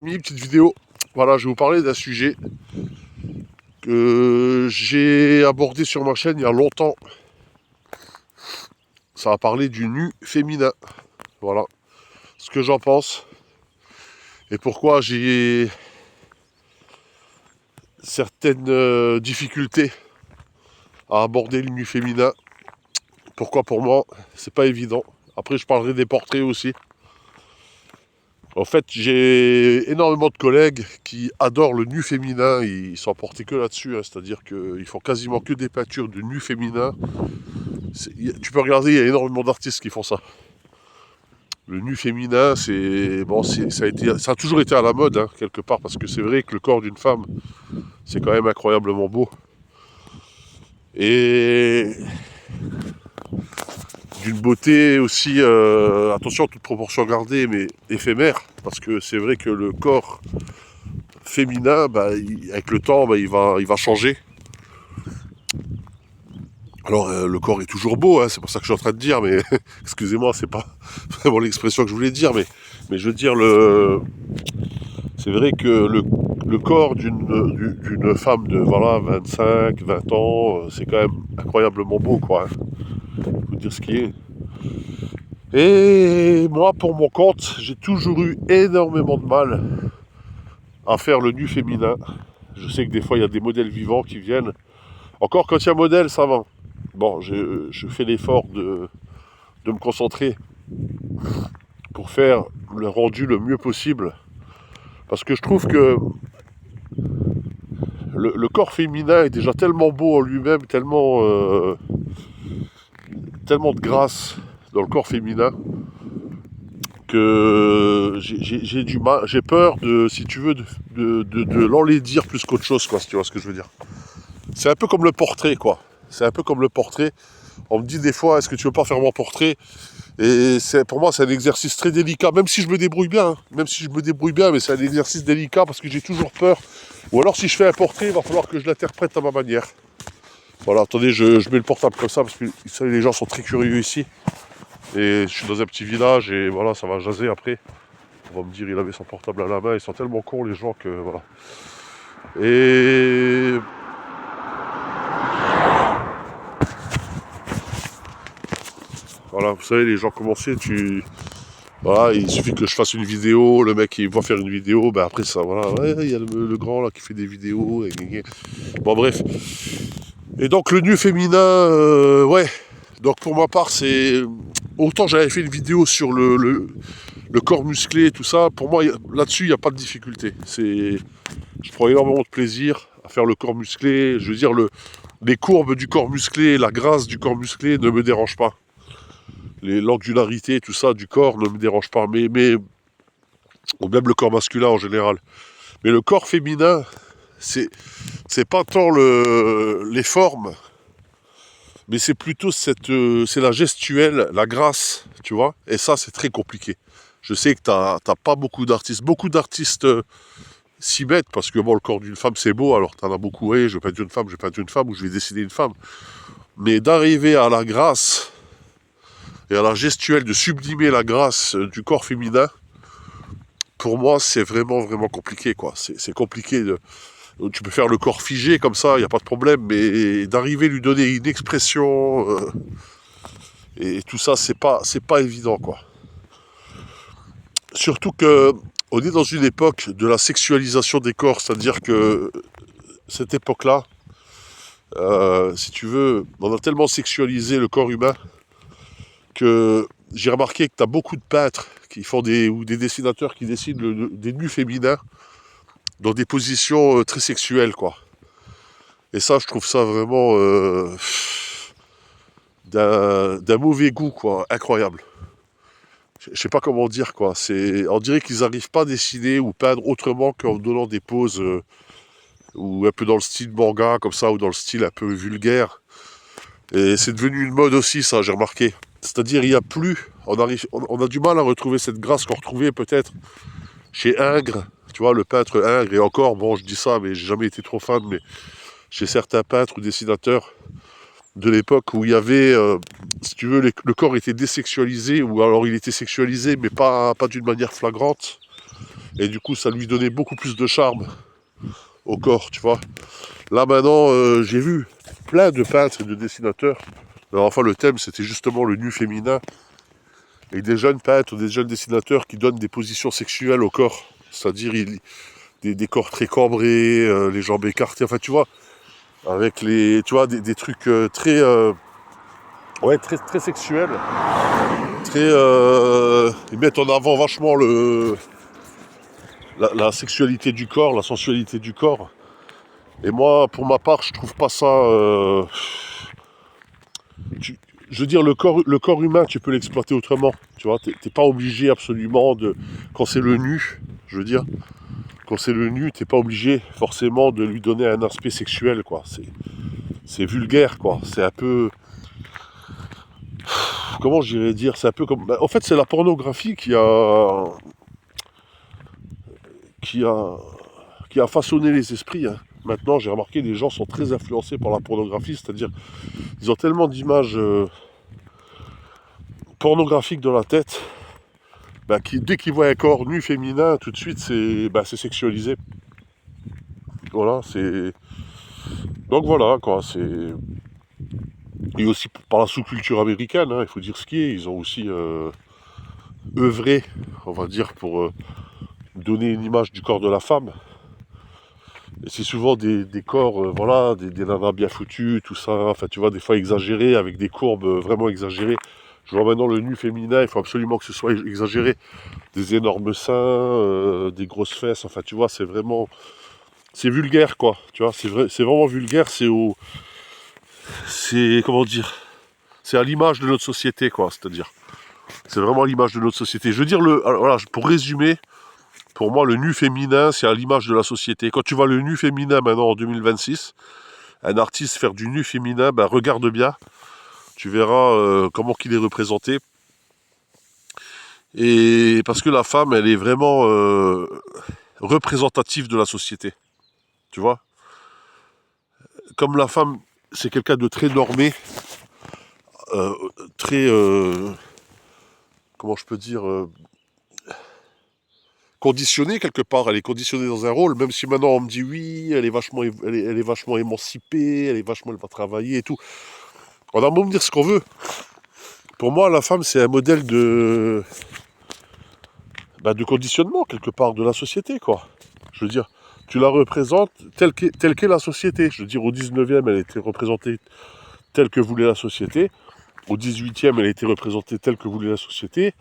Une petite vidéo. Voilà, je vais vous parler d'un sujet que j'ai abordé sur ma chaîne il y a longtemps. Ça va parler du nu féminin. Voilà, ce que j'en pense et pourquoi j'ai certaines difficultés à aborder le nu féminin. Pourquoi pour moi, c'est pas évident. Après, je parlerai des portraits aussi. En fait, j'ai énormément de collègues qui adorent le nu féminin. Ils sont portés que là-dessus, hein. C'est-à-dire qu'ils font quasiment que des peintures de nu féminin. Tu peux regarder, il y a énormément d'artistes qui font ça. Le nu féminin, c'est bon, ça a toujours été à la mode, hein, quelque part, parce que c'est vrai que le corps d'une femme, c'est quand même incroyablement beau. Et d'une beauté aussi, attention, toute proportion gardée, mais éphémère, parce que c'est vrai que le corps féminin, avec le temps, il va changer. Alors, le corps est toujours beau, hein, c'est pour ça que je suis en train de dire, mais excusez-moi, c'est pas vraiment l'expression que je voulais dire, mais je veux dire, c'est vrai que le corps d'une femme de voilà, 25, 20 ans, c'est quand même incroyablement beau, quoi. Hein. Faut dire ce qui est. Et moi, pour mon compte, j'ai toujours eu énormément de mal à faire le nu féminin. Je sais que des fois, il y a des modèles vivants qui viennent. Encore quand il y a un modèle, ça va. Bon, je fais l'effort de me concentrer pour faire le rendu le mieux possible. Parce que je trouve que le corps féminin est déjà tellement beau en lui-même, tellement de grâce dans le corps féminin, que j'ai du mal, j'ai peur de, si tu veux, de l'enlaidir plus qu'autre chose, quoi, si tu vois ce que je veux dire. C'est un peu comme le portrait, quoi. C'est un peu comme le portrait. On me dit des fois, est-ce que tu veux pas faire mon portrait? Et pour moi, c'est un exercice très délicat, même si je me débrouille bien, hein. Même si je me débrouille bien, mais c'est un exercice délicat parce que j'ai toujours peur. Ou alors, si je fais un portrait, il va falloir que je l'interprète à ma manière. Voilà, attendez, je mets le portable comme ça parce que les gens sont très curieux ici. Et je suis dans un petit village et voilà, ça va jaser après. On va me dire, il avait son portable à la main. Ils sont tellement cons, les gens, que voilà. Et voilà, vous savez, les gens commençaient, voilà, il suffit que je fasse une vidéo, le mec il va faire une vidéo, ben après ça, voilà, ouais, il y a le grand là qui fait des vidéos, bon bref. Et donc le nu féminin, ouais, donc pour ma part c'est, autant j'avais fait une vidéo sur le corps musclé et tout ça, pour moi là-dessus il n'y a pas de difficulté. Je prends énormément de plaisir à faire le corps musclé, je veux dire les courbes du corps musclé, la grâce du corps musclé ne me dérange pas. L'angularité, tout ça du corps ne me dérange pas, ou même le corps masculin en général. Mais le corps féminin, c'est pas tant les formes, mais c'est plutôt c'est la gestuelle, la grâce, tu vois. Et ça, c'est très compliqué. Je sais que t'as pas beaucoup d'artistes. Beaucoup d'artistes s'y mettent parce que bon, le corps d'une femme c'est beau. Alors t'en as beaucoup. Oui, je vais peindre une femme, je vais peindre une femme ou je vais dessiner une femme. Mais d'arriver à la grâce et à la gestuelle, de sublimer la grâce du corps féminin, pour moi, c'est vraiment, vraiment compliqué, quoi. C'est compliqué. Tu peux faire le corps figé comme ça, il n'y a pas de problème, mais d'arriver à lui donner une expression, et tout ça, c'est pas évident, quoi. Surtout que on est dans une époque de la sexualisation des corps, c'est-à-dire que cette époque-là, si tu veux, on a tellement sexualisé le corps humain que j'ai remarqué que tu as beaucoup de peintres qui font ou des dessinateurs qui dessinent des nus féminins dans des positions très sexuelles, quoi. Et ça, je trouve ça vraiment d'un mauvais goût, quoi, incroyable. Je sais pas comment dire, quoi. On dirait qu'ils n'arrivent pas à dessiner ou peindre autrement qu'en donnant des poses ou un peu dans le style manga, comme ça, ou dans le style un peu vulgaire. Et c'est devenu une mode aussi, ça, j'ai remarqué. C'est-à-dire, il n'y a plus, on a du mal à retrouver cette grâce qu'on retrouvait peut-être chez Ingres, tu vois, le peintre Ingres, et encore, bon, je dis ça, mais j'ai jamais été trop fan, mais chez certains peintres ou dessinateurs de l'époque où il y avait, si tu veux, le corps était désexualisé, ou alors il était sexualisé, mais pas d'une manière flagrante. Et du coup, ça lui donnait beaucoup plus de charme au corps, tu vois. Là, maintenant, j'ai vu plein de peintres et de dessinateurs. Alors, enfin, le thème, c'était justement le nu féminin. Et des jeunes peintres ou des jeunes dessinateurs qui donnent des positions sexuelles au corps. C'est-à-dire des corps très cambrés, les jambes écartées. Enfin, tu vois, avec tu vois, des trucs ouais, très sexuels. Ils mettent en avant vachement la sexualité du corps, la sensualité du corps. Et moi, pour ma part, je trouve pas ça. Je veux dire, le corps humain, tu peux l'exploiter autrement. Tu vois, t'es pas obligé absolument de. Quand c'est le nu, je veux dire, quand c'est le nu, t'es pas obligé forcément de lui donner un aspect sexuel, quoi. C'est vulgaire, quoi. C'est un peu. Comment j'irais dire? C'est un peu comme. En fait, c'est la pornographie qui a, qui a façonné les esprits. Hein. Maintenant, j'ai remarqué les gens sont très influencés par la pornographie, c'est-à-dire ils ont tellement d'images pornographiques dans la tête, dès qu'ils voient un corps nu féminin, tout de suite c'est sexualisé. Voilà, c'est. Donc voilà, quoi, c'est. Et aussi par la sous-culture américaine, hein, il faut dire ce qui est, ils ont aussi œuvré, on va dire, pour donner une image du corps de la femme. Et c'est souvent des corps, voilà, des nanas bien foutus, tout ça, enfin tu vois, des fois exagérés, avec des courbes vraiment exagérées. Je vois maintenant le nu féminin, il faut absolument que ce soit exagéré. Des énormes seins, des grosses fesses, enfin tu vois, c'est vraiment. C'est vulgaire, quoi, tu vois, c'est vraiment vulgaire, c'est, comment dire, c'est à l'image de notre société, quoi, c'est-à-dire. C'est vraiment à l'image de notre société. Je veux dire, alors, voilà, pour résumer, pour moi, le nu féminin, c'est à l'image de la société. Quand tu vois le nu féminin maintenant en 2026, un artiste faire du nu féminin, regarde bien, tu verras comment qu'il est représenté. Et parce que la femme, elle est vraiment représentative de la société. Tu vois? Comme la femme, c'est quelqu'un de très normé, euh, très, comment je peux dire, conditionnée quelque part. Elle est conditionnée dans un rôle, même si maintenant on me dit oui, elle est vachement émancipée, elle va travailler et tout. On a beau me dire ce qu'on veut. Pour moi, la femme, c'est un modèle de conditionnement quelque part de la société, quoi. Je veux dire, tu la représentes telle qu'est la société. Je veux dire, au 19e, elle était représentée telle que voulait la société. Au 18e, elle a été représentée telle que voulait la société.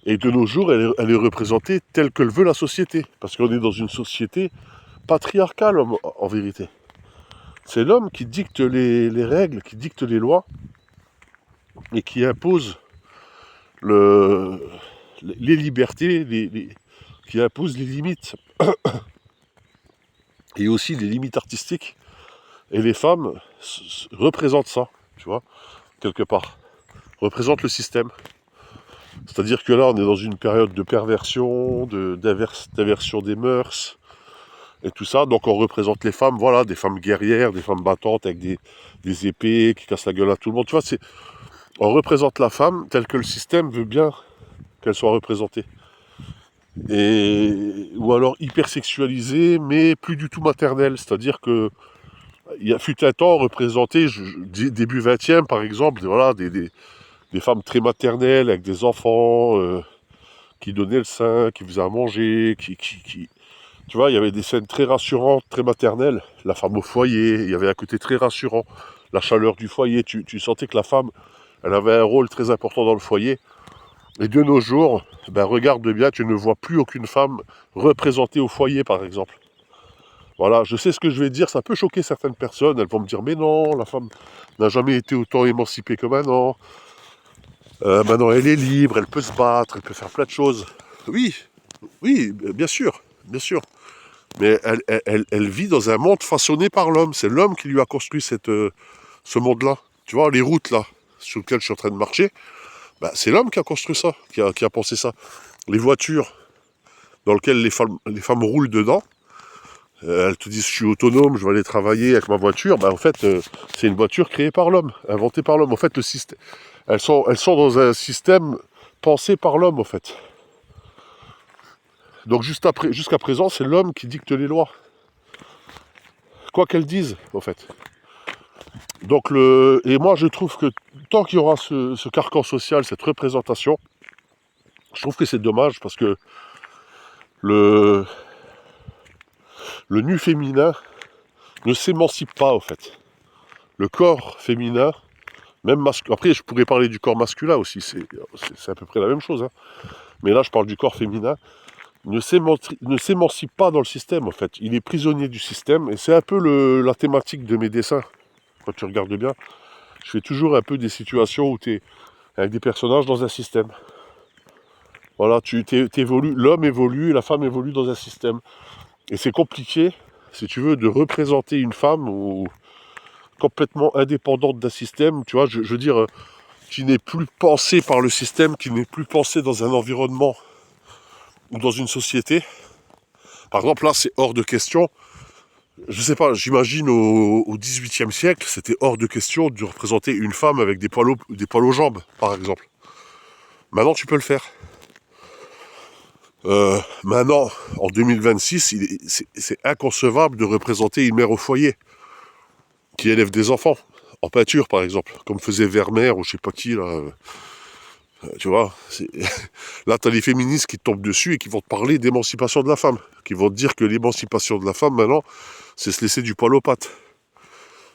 Et de nos jours, elle est représentée telle que le veut la société. Parce qu'on est dans une société patriarcale, en vérité. C'est l'homme qui dicte les règles, qui dicte les lois, et qui impose les libertés, qui impose les limites. Et aussi les limites artistiques. Et les femmes représentent ça, tu vois, quelque part. Représentent le système. C'est-à-dire que là, on est dans une période de perversion, d'inversion des mœurs, et tout ça. Donc on représente les femmes, voilà, des femmes guerrières, des femmes battantes avec des épées qui cassent la gueule à tout le monde. Tu vois, on représente la femme telle que le système veut bien qu'elle soit représentée. Ou alors hyper sexualisée, mais plus du tout maternelle. C'est-à-dire que il y a fut un temps représenté, début 20e par exemple, voilà, des femmes très maternelles avec des enfants qui donnaient le sein, qui faisaient à manger, tu vois, il y avait des scènes très rassurantes, très maternelles. La femme au foyer, il y avait un côté très rassurant. La chaleur du foyer, tu sentais que la femme, elle avait un rôle très important dans le foyer. Et de nos jours, regarde bien, tu ne vois plus aucune femme représentée au foyer, par exemple. Voilà, je sais ce que je vais dire, ça peut choquer certaines personnes. Elles vont me dire, mais non, la femme n'a jamais été autant émancipée que maintenant. Maintenant, elle est libre, elle peut se battre, elle peut faire plein de choses. Oui, oui, bien sûr, bien sûr. Mais elle vit dans un monde façonné par l'homme. C'est l'homme qui lui a construit ce monde-là. Tu vois, les routes là, sur lesquelles je suis en train de marcher, c'est l'homme qui a construit ça, qui a pensé ça. Les voitures dans lesquelles les femmes roulent dedans, elles te disent je suis autonome, je vais aller travailler avec ma voiture. En fait, c'est une voiture créée par l'homme, inventée par l'homme. En fait, le système, elles sont dans un système pensé par l'homme, en fait. Donc jusqu'à présent, c'est l'homme qui dicte les lois. Quoi qu'elles disent, en fait. Donc et moi je trouve que tant qu'il y aura ce carcan social, cette représentation, je trouve que c'est dommage parce que le nu féminin ne s'émancipe pas, en fait. Le corps féminin, même masculin. Après, je pourrais parler du corps masculin aussi, c'est à peu près la même chose. Hein. Mais là, je parle du corps féminin, ne s'émancipe pas dans le système, en fait. Il est prisonnier du système, et c'est un peu la thématique de mes dessins. Quand tu regardes bien, je fais toujours un peu des situations où tu es avec des personnages dans un système. Voilà, t'évolues, l'homme évolue et la femme évolue dans un système. Et c'est compliqué, si tu veux, de représenter une femme ou complètement indépendante d'un système, tu vois, je veux dire, qui n'est plus pensée par le système, qui n'est plus pensée dans un environnement ou dans une société. Par exemple, là, c'est hors de question. Je sais pas, j'imagine au XVIIIe siècle, c'était hors de question de représenter une femme avec des poils aux jambes, par exemple. Maintenant, tu peux le faire. Maintenant, en 2026, c'est inconcevable de représenter une mère au foyer qui élève des enfants, en peinture par exemple, comme faisait Vermeer ou je sais pas qui, là. Tu vois, là tu as les féministes qui te tombent dessus et qui vont te parler d'émancipation de la femme, qui vont te dire que l'émancipation de la femme maintenant, c'est se laisser du poil aux pattes.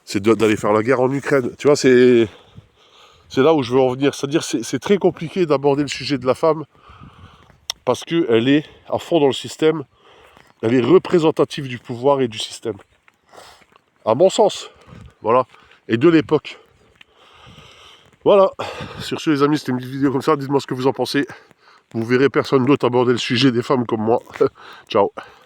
C'est d'aller faire la guerre en Ukraine. Tu vois, c'est là où je veux en venir. C'est-à-dire c'est très compliqué d'aborder le sujet de la femme parce qu'elle est à fond dans le système, elle est représentative du pouvoir et du système. À mon sens. Voilà. Et de l'époque. Voilà. Sur ce, les amis, c'était une petite vidéo comme ça. Dites-moi ce que vous en pensez. Vous verrez personne d'autre aborder le sujet des femmes comme moi. Ciao.